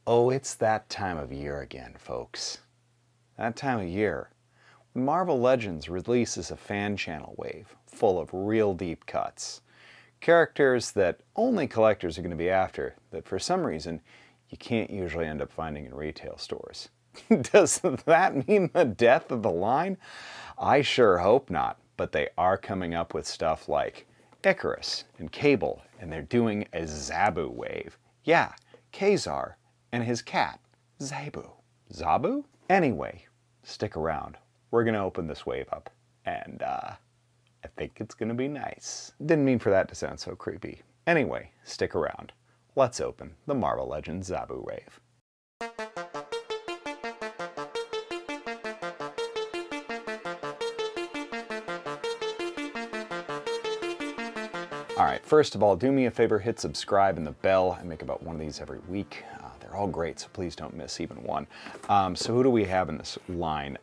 Oh, it's that time of year again, folks. That time of year when Marvel Legends releases a fan channel wave full of real deep cuts. Characters that only collectors are going to be after, that for some reason you can't usually end up finding in retail stores. Does that mean the death of the line? I sure hope not, but they are coming up with stuff like Icarus and Cable, and they're doing a Zabu wave. Yeah, Ka-Zar and his cat, Zabu. Zabu? Anyway, stick around. We're gonna open this wave up, and I think it's gonna be nice. Didn't mean for that to sound so creepy. Anyway, stick around. Let's open the Marvel Legends Zabu wave. Alright, first of all, do me a favor, hit subscribe and the bell. I make about one of these every week. They're all great, so please don't miss even one. So who do we have in this line?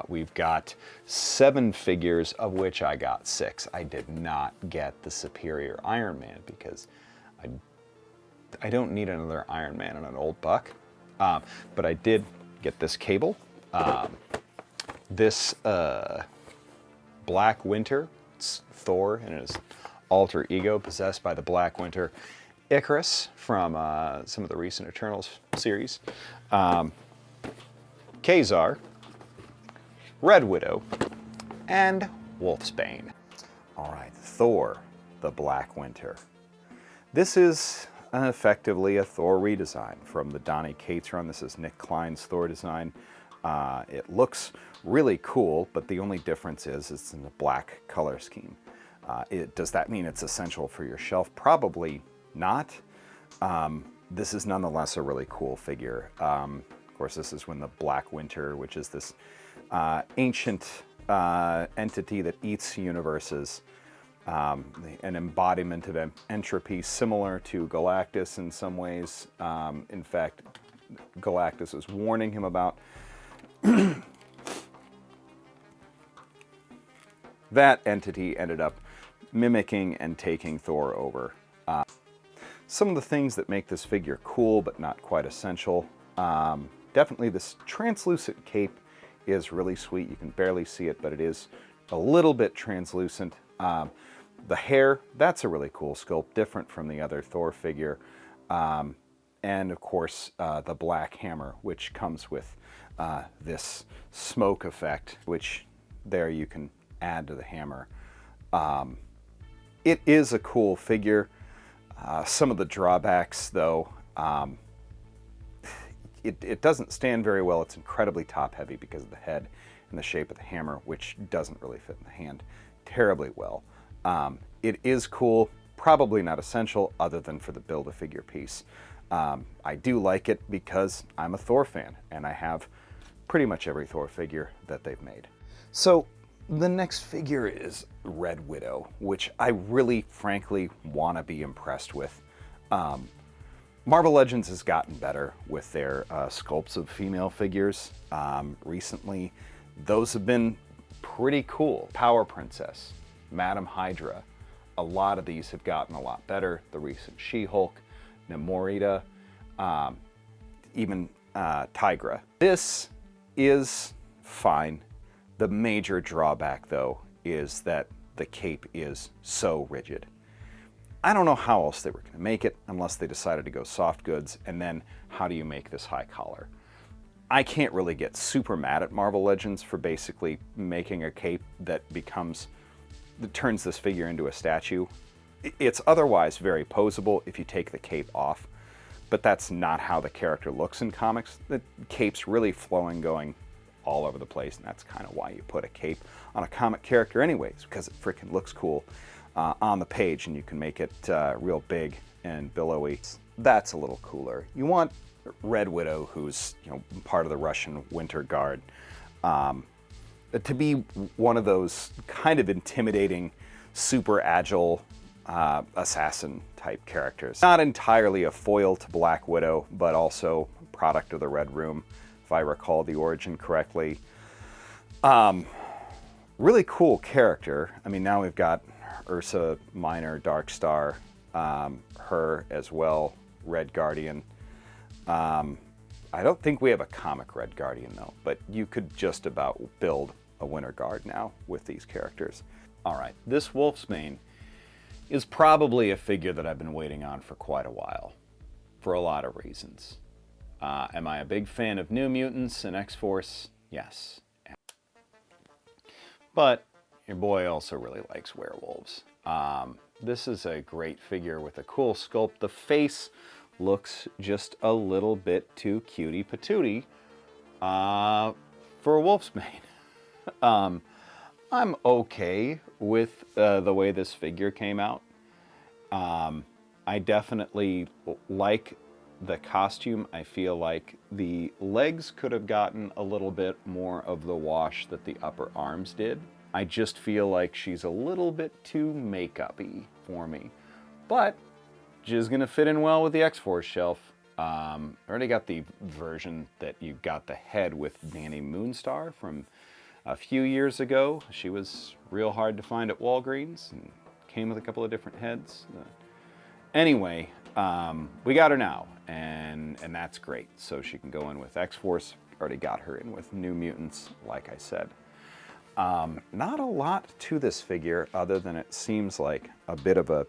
We've got 7 figures, of which I got 6. I did not get the Superior Iron Man because I don't need another Iron Man on an old buck. But I did get this Cable. This Black Winter, it's Thor and his alter ego possessed by the Black Winter. Icarus from some of the recent Eternals series. Ka-Zar, Red Widow, and Wolfsbane. All right, Thor, the Black Winter. This is effectively a Thor redesign from the Dani Cates run. This is Nick Klein's Thor design. It looks really cool, but the only difference is it's in the black color scheme. Does that mean it's essential for your shelf? Probably not. This is nonetheless a really cool figure. Of course, this is when the Black Winter, which is this ancient entity that eats universes, an embodiment of entropy, similar to Galactus in some ways. In fact, Galactus was warning him about that entity ended up mimicking and taking Thor over. Some of the things that make this figure cool but not quite essential. Definitely this translucent cape is really sweet. You can barely see it, but it is a little bit translucent. The hair, that's a really cool sculpt, different from the other Thor figure. And of course, the black hammer, which comes with this smoke effect, which there you can add to the hammer. It is a cool figure. Some of the drawbacks, though, it doesn't stand very well. It's incredibly top-heavy because of the head and the shape of the hammer, which doesn't really fit in the hand terribly well. It is cool, probably not essential other than for the Build-A-Figure piece. I do like it because I'm a Thor fan, and I have pretty much every Thor figure that they've made. So the next figure is Red Widow, which I really, frankly, want to be impressed with. Marvel Legends has gotten better with their sculpts of female figures recently. Those have been pretty cool. Power Princess, Madam Hydra, a lot of these have gotten a lot better. The recent She-Hulk, Namorita, even Tigra. This is fine. The major drawback, though, is that the cape is so rigid. I don't know how else they were going to make it unless they decided to go soft goods, and then how do you make this high collar? I can't really get super mad at Marvel Legends for basically making a cape that turns this figure into a statue. It's otherwise very posable if you take the cape off, but that's not how the character looks in comics. The cape's really flowing, going all over the place, and that's kind of why you put a cape on a comic character anyways, because it freaking looks cool on the page, and you can make it real big and billowy. That's a little cooler. You want Red Widow, who's part of the Russian Winter Guard, to be one of those kind of intimidating, super agile assassin type characters. Not entirely a foil to Black Widow, but also a product of the Red Room, if I recall the origin correctly. Really cool character. I mean, now we've got Ursa Minor, Dark Star, her as well, Red Guardian. I don't think we have a comic Red Guardian though, but you could just about build a Winter Guard now with these characters. All right, this Wolfsbane is probably a figure that I've been waiting on for quite a while, for a lot of reasons. Am I a big fan of New Mutants and X-Force? Yes. But your boy also really likes werewolves. This is a great figure with a cool sculpt. The face looks just a little bit too cutie patootie for a Wolfsbane. I'm okay with the way this figure came out. I definitely like the costume. I feel like the legs could have gotten a little bit more of the wash that the upper arms did. I just feel like she's a little bit too makeup-y for me. But she's gonna fit in well with the X-Force shelf. I already got the version that you got the head with Dani Moonstar from a few years ago. She was real hard to find at Walgreens and came with a couple of different heads. Anyway, we got her now, and that's great. So she can go in with X-Force. Already got her in with New Mutants, like I said. Not a lot to this figure other than it seems like a bit of a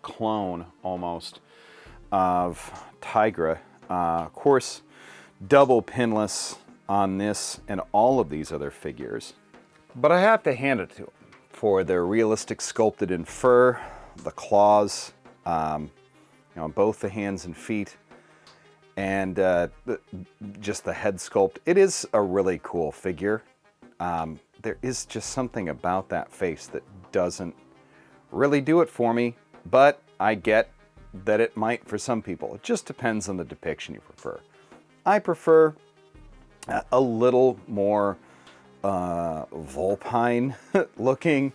clone almost of Tigra. Of course, double pinless on this and all of these other figures. But I have to hand it to them for their realistic sculpted in fur, the claws, both the hands and feet, and just the head sculpt. It is a really cool figure. There is just something about that face that doesn't really do it for me, but I get that it might for some people. It just depends on the depiction you prefer. I prefer a little more vulpine looking,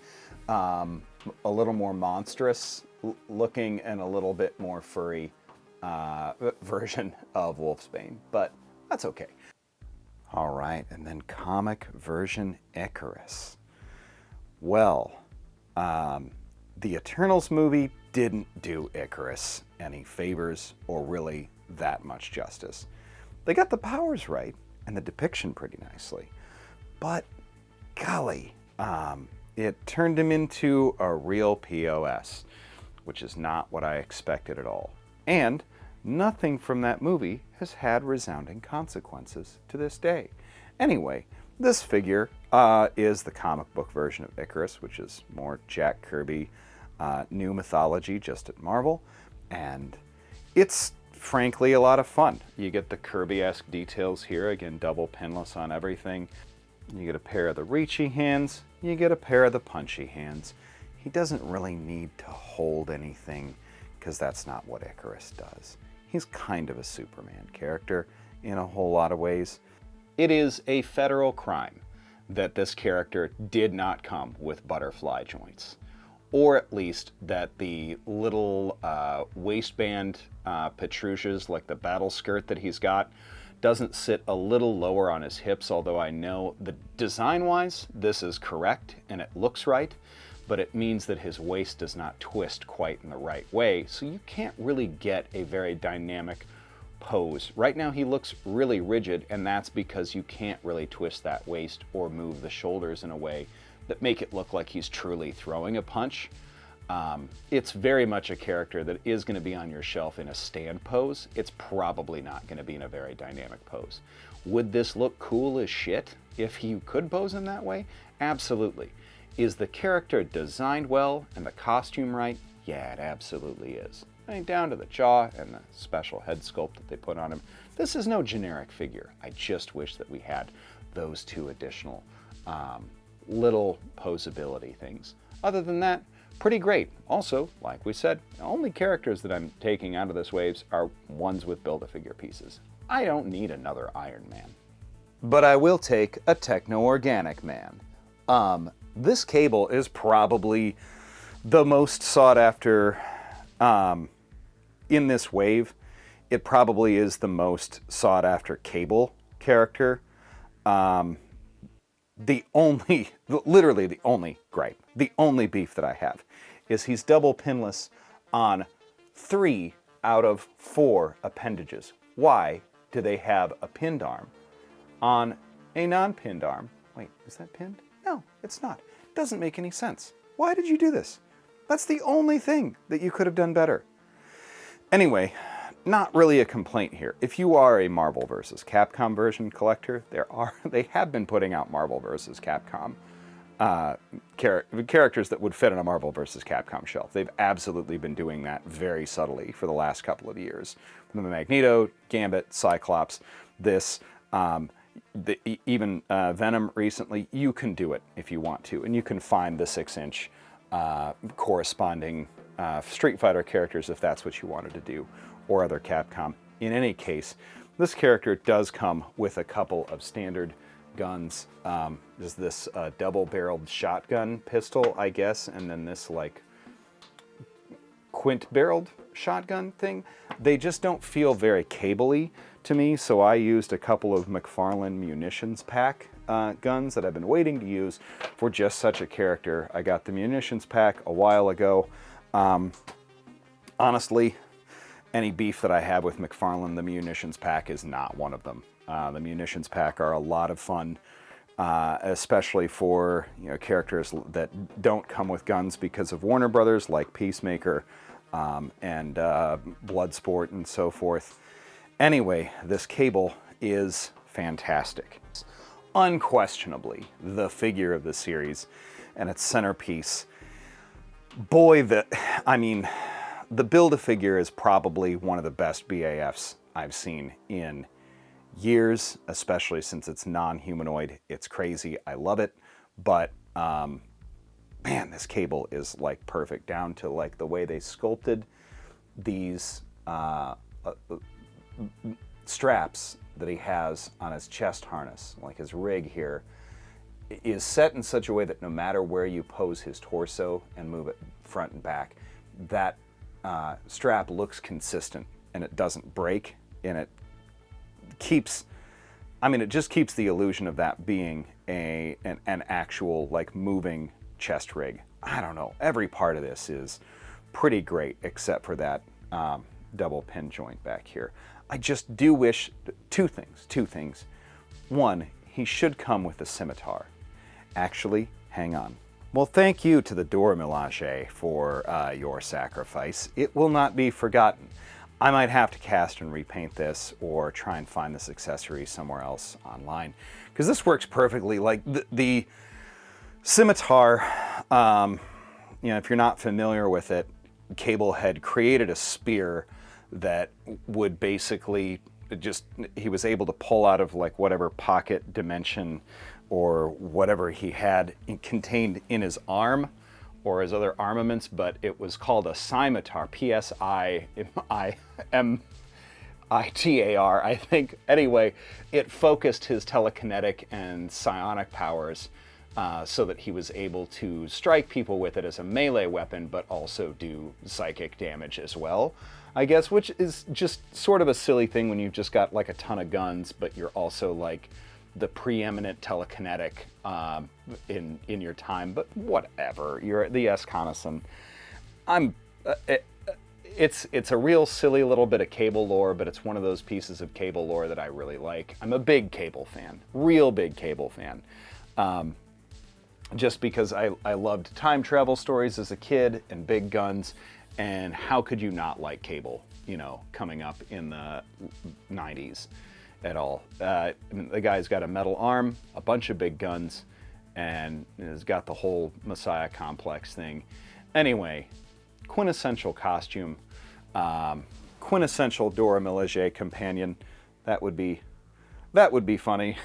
a little more monstrous looking, and a little bit more furry version of Wolfsbane, but that's okay. All right, and then comic version Icarus. Well, the Eternals movie didn't do Icarus any favors or really that much justice. They got the powers right and the depiction pretty nicely, but golly, it turned him into a real POS, which is not what I expected at all. And nothing from that movie has had resounding consequences to this day. Anyway, this figure is the comic book version of Icarus, which is more Jack Kirby, new mythology just at Marvel, and it's frankly a lot of fun. You get the Kirby-esque details here, again double pinless on everything. You get a pair of the reachy hands, you get a pair of the punchy hands. He doesn't really need to hold anything because that's not what Icarus does. He's kind of a Superman character in a whole lot of ways. It is a federal crime that this character did not come with butterfly joints, or at least that the little waistband protrusions like the battle skirt that he's got doesn't sit a little lower on his hips, although I know the design-wise this is correct and it looks right, but it means that his waist does not twist quite in the right way, so you can't really get a very dynamic pose. Right now he looks really rigid, and that's because you can't really twist that waist or move the shoulders in a way that make it look like he's truly throwing a punch. It's very much a character that is going to be on your shelf in a stand pose. It's probably not going to be in a very dynamic pose. Would this look cool as shit if you could pose in that way? Absolutely. Is the character designed well and the costume right? Yeah, it absolutely is. I mean, down to the jaw and the special head sculpt that they put on him. This is no generic figure. I just wish that we had those two additional little posability things. Other than that, pretty great. Also, like we said, the only characters that I'm taking out of this waves are ones with Build-A-Figure pieces. I don't need another Iron Man. But I will take a Techno-Organic Man. This cable is probably the most sought after in this wave. It probably is the most sought after cable character. Literally the only gripe, the only beef that I have is he's double pinless on 3 out of 4 appendages. Why do they have a pinned arm on a non-pinned arm? Wait, is that pinned? No, it's not. It doesn't make any sense. Why did you do this? That's the only thing that you could have done better. Anyway, not really a complaint here. If you are a Marvel vs. Capcom version collector, they have been putting out Marvel vs. Capcom characters that would fit on a Marvel vs. Capcom shelf. They've absolutely been doing that very subtly for the last couple of years. From the Magneto, Gambit, Cyclops, this, even Venom recently. You can do it if you want to, and you can find the 6-inch corresponding Street Fighter characters if that's what you wanted to do, or other Capcom. In any case, this character does come with a couple of standard guns. There's this double-barreled shotgun pistol, I guess, and then this like quint-barreled shotgun thing. They just don't feel very cable-y to me, so I used a couple of McFarlane munitions pack guns that I've been waiting to use for just such a character. I got the munitions pack a while ago. Honestly, any beef that I have with McFarlane, the munitions pack is not one of them. The munitions pack are a lot of fun, especially for characters that don't come with guns because of Warner Brothers, like Peacemaker and Bloodsport and so forth. Anyway, this Cable is fantastic. Unquestionably the figure of the series and its centerpiece. Boy, the Build-A-Figure is probably one of the best BAFs I've seen in years, especially since it's non-humanoid. It's crazy. I love it. But, man, this Cable is like perfect, down to like the way they sculpted these straps that he has on his chest harness, like his rig here, is set in such a way that no matter where you pose his torso and move it front and back, that strap looks consistent and it doesn't break, and it keeps, it just keeps the illusion of that being an actual like moving chest rig. I don't know, every part of this is pretty great except for that double pin joint back here. I just do wish two things. One, he should come with a scimitar. Actually, hang on. Well, thank you to the Dora Milaje for your sacrifice. It will not be forgotten. I might have to cast and repaint this or try and find this accessory somewhere else online, because this works perfectly. Like the scimitar, if you're not familiar with it, Cable had created a spear that would basically he was able to pull out of like whatever pocket dimension or whatever he had contained in his arm or his other armaments, but it was called a scimitar, P-S-I-M-I-T-A-R, I think. Anyway, it focused his telekinetic and psionic powers so that he was able to strike people with it as a melee weapon, but also do psychic damage as well, I guess, which is just sort of a silly thing when you've just got like a ton of guns, but you're also like the preeminent telekinetic in your time. But whatever, you're the S-Connason. It's a real silly little bit of Cable lore, but it's one of those pieces of Cable lore that I really like. I'm a big Cable fan, real big Cable fan. Just because I loved time travel stories as a kid and big guns, and how could you not like Cable, coming up in the 90s at all? The guy's got a metal arm, a bunch of big guns, and has got the whole Messiah complex thing. Anyway, quintessential costume, quintessential Dora Milaje companion. That would be funny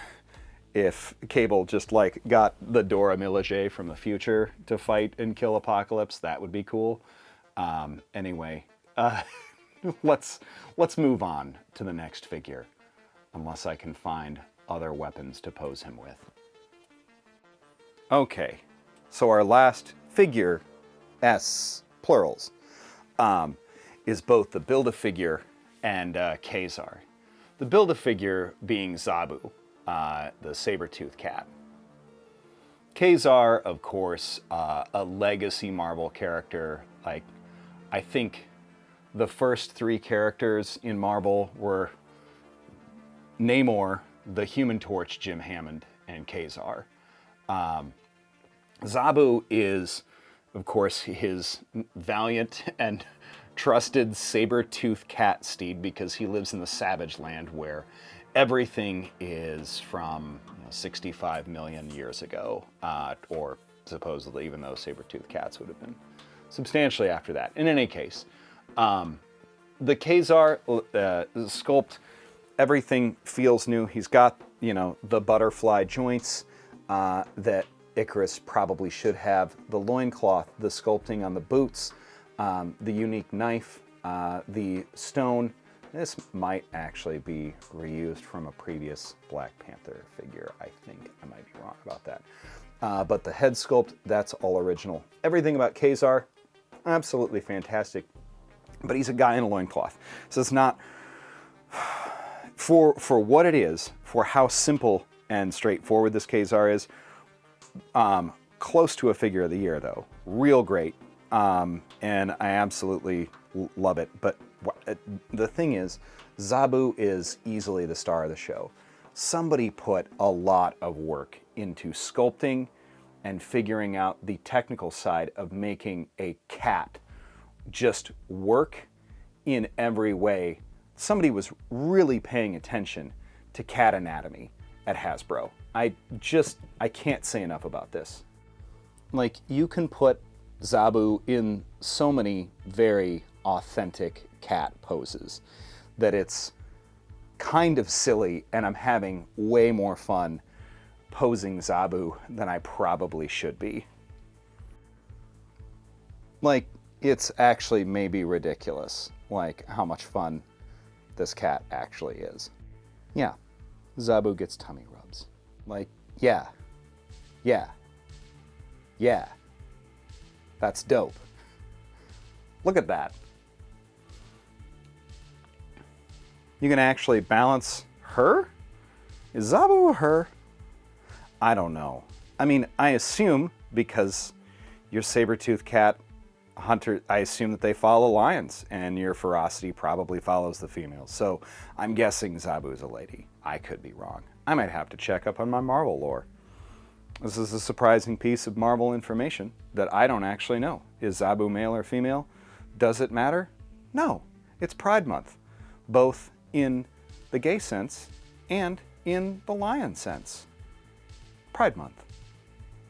if Cable just like got the Dora Milaje from the future to fight and kill Apocalypse. That would be cool. Anyway, let's move on to the next figure, unless I can find other weapons to pose him with. Okay, so our last figure, S, plurals, is both the Build-A-Figure and Ka-Zar. The Build-A-Figure being Zabu, the saber-toothed cat. Ka-Zar, of course, a legacy Marvel character. Like, I think the first three characters in Marvel were Namor, the Human Torch, Jim Hammond, and Ka-Zar. Zabu is, of course, his valiant and trusted saber-toothed cat steed, because he lives in the Savage Land where everything is from 65 million years ago, or supposedly, even though saber-toothed cats would have been substantially after that. In any case, the Ka-Zar sculpt, everything feels new. He's got, the butterfly joints that Icarus probably should have, the loincloth, the sculpting on the boots, the unique knife, the stone. This might actually be reused from a previous Black Panther figure. I think I might be wrong about that. But the head sculpt, that's all original. Everything about Ka-Zar, absolutely fantastic. But he's a guy in a loincloth. So it's not, for what it is, for how simple and straightforward this Ka-Zar is, close to a figure of the year though. Real great. And I absolutely love it. But the thing is, Zabu is easily the star of the show. Somebody put a lot of work into sculpting and figuring out the technical side of making a cat just work in every way. Somebody was really paying attention to cat anatomy at Hasbro. I can't say enough about this. Like, you can put Zabu in so many very authentic cat poses that it's kind of silly, and I'm having way more fun posing Zabu than I probably should be. Like, it's actually maybe ridiculous, like how much fun this cat actually is. Yeah, Zabu gets tummy rubs. Like, yeah. That's dope. Look at that. You can actually balance her? Is Zabu a her? I don't know. I mean, I assume, because your saber-toothed cat hunter, I assume that they follow lions, and your ferocity probably follows the females. So I'm guessing Zabu is a lady. I could be wrong. I might have to check up on my Marvel lore. This is a surprising piece of Marvel information that I don't actually know. Is Zabu male or female? Does it matter? No. It's Pride Month, both in the gay sense and in the lion sense. Pride Month.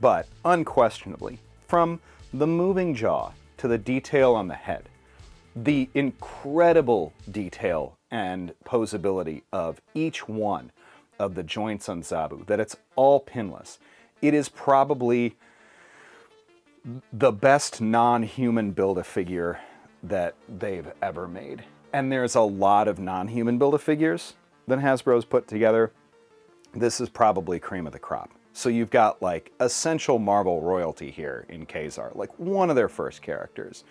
But unquestionably, from the moving jaw to the detail on the head, the incredible detail and posability of each one of the joints on Zabu, that it's all pinless. It is probably the best non-human Build-A-Figure that they've ever made. And there's a lot of non-human Build-A-Figures that Hasbro's put together. This is probably cream of the crop. So you've got like essential Marvel royalty here in Ka-Zar, like one of their first characters.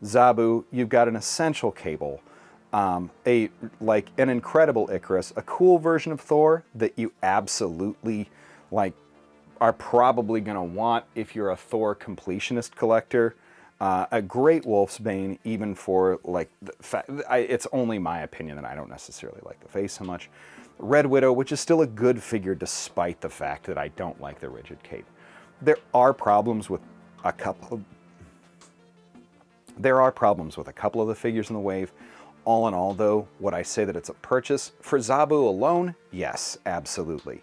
Zabu, you've got an essential Cable, an incredible Icarus, a cool version of Thor that you absolutely are probably going to want if you're a Thor completionist collector. A great Wolfsbane, even for it's only my opinion that I don't necessarily like the face so much. Red Widow, which is still a good figure despite the fact that I don't like the rigid cape. There are problems with a couple of the figures in the wave. All in all, though, would I say that it's a purchase? For Zabu alone, yes, absolutely.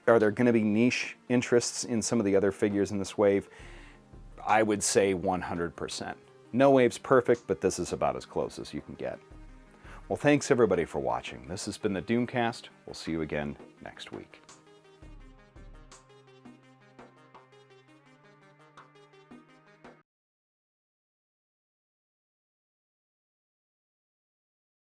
Are there going to be niche interests in some of the other figures in this wave? I would say 100%. No wave's perfect, but this is about as close as you can get. Well, thanks everybody for watching. This has been the Doomcast. We'll see you again next week.